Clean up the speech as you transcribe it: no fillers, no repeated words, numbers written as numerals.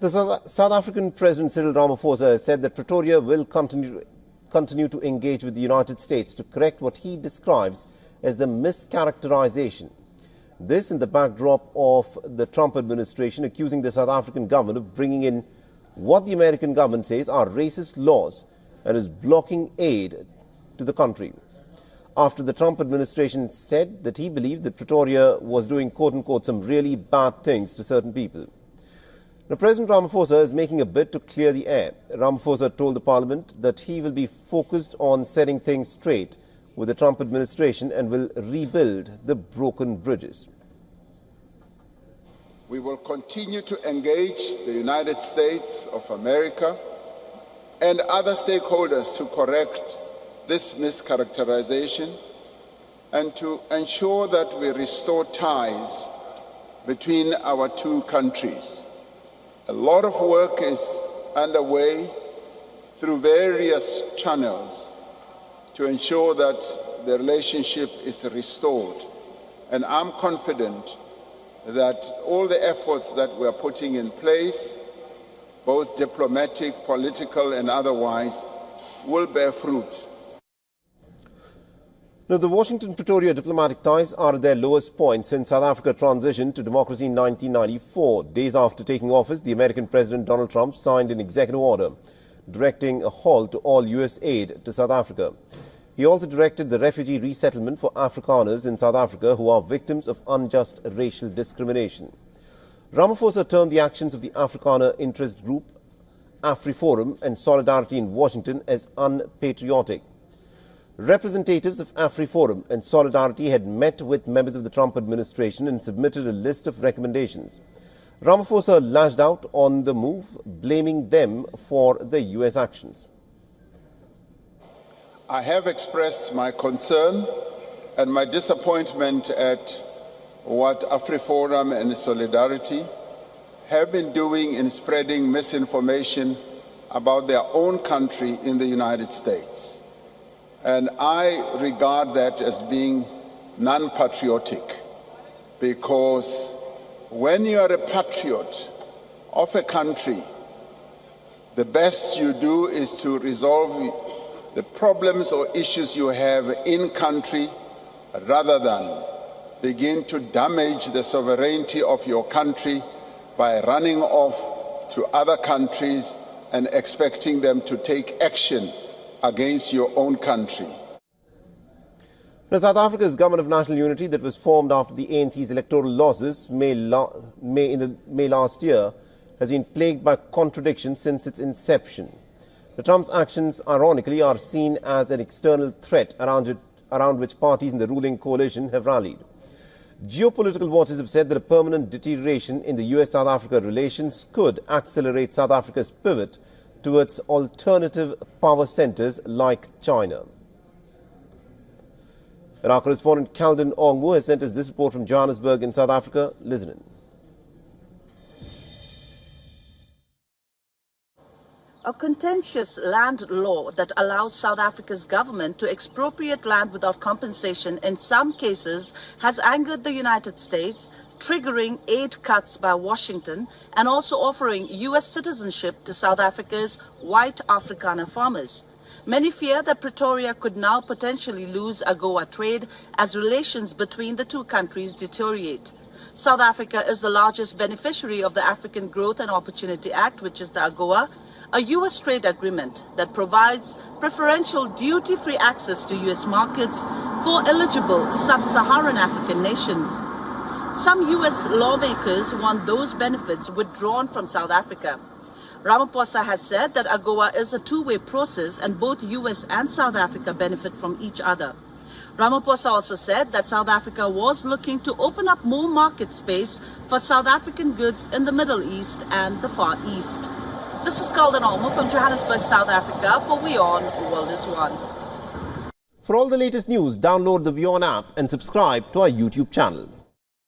The South African President Cyril Ramaphosa has said that Pretoria will continue to engage with the United States to correct what he describes as the mischaracterization. This in the backdrop of the Trump administration accusing the South African government of bringing in what the American government says are racist laws and is blocking aid to the country. After the Trump administration said that he believed that Pretoria was doing quote-unquote some really bad things to certain people. Now, President Ramaphosa is making a bid to clear the air. Ramaphosa told the parliament that he will be focused on setting things straight with the Trump administration and will rebuild the broken bridges. We will continue to engage the United States of America and other stakeholders to correct this mischaracterization and to ensure that we restore ties between our two countries. A lot of work is underway through various channels to ensure that the relationship is restored. And I'm confident that all the efforts that we're putting in place, both diplomatic, political, and otherwise, will bear fruit. Now, the Washington-Pretoria diplomatic ties are at their lowest point since South Africa transitioned to democracy in 1994. Days after taking office, the American President Donald Trump signed an executive order directing a halt to all U.S. aid to South Africa. He also directed the refugee resettlement for Afrikaners in South Africa who are victims of unjust racial discrimination. Ramaphosa termed the actions of the Afrikaner interest group, AfriForum, and Solidarity in Washington as unpatriotic. Representatives of AfriForum and Solidarity had met with members of the Trump administration and submitted a list of recommendations. Ramaphosa lashed out on the move, blaming them for the U.S. actions. I have expressed my concern and my disappointment at what AfriForum and Solidarity have been doing in spreading misinformation about their own country in the United States. And I regard that as being non-patriotic, because when you are a patriot of a country, the best you do is to resolve the problems or issues you have in country rather than begin to damage the sovereignty of your country by running off to other countries and expecting them to take action against your own country. Now, South Africa's government of national unity that was formed after the ANC's electoral losses May last year has been plagued by contradictions since its inception. The Trump's actions, ironically, are seen as an external threat around which parties in the ruling coalition have rallied. Geopolitical watchers have said that a permanent deterioration in the US-South Africa relations could accelerate South Africa's pivot towards alternative power centers like China. And our correspondent Calden Ongwu has sent us this report from Johannesburg in South Africa. Listen in. A contentious land law that allows South Africa's government to expropriate land without compensation in some cases has angered the United States, triggering aid cuts by Washington and also offering U.S. citizenship to South Africa's white Afrikaner farmers. Many fear that Pretoria could now potentially lose AGOA trade as relations between the two countries deteriorate. South Africa is the largest beneficiary of the African Growth and Opportunity Act, which is the AGOA, a U.S. trade agreement that provides preferential duty-free access to U.S. markets for eligible sub-Saharan African nations. Some U.S. lawmakers want those benefits withdrawn from South Africa. Ramaphosa has said that AGOA is a two-way process and both U.S. and South Africa benefit from each other. Ramaphosa also said that South Africa was looking to open up more market space for South African goods in the Middle East and the Far East. This is Calden Ongwu from Johannesburg, South Africa for WION World is One. For all the latest news, download the WION app and subscribe to our YouTube channel.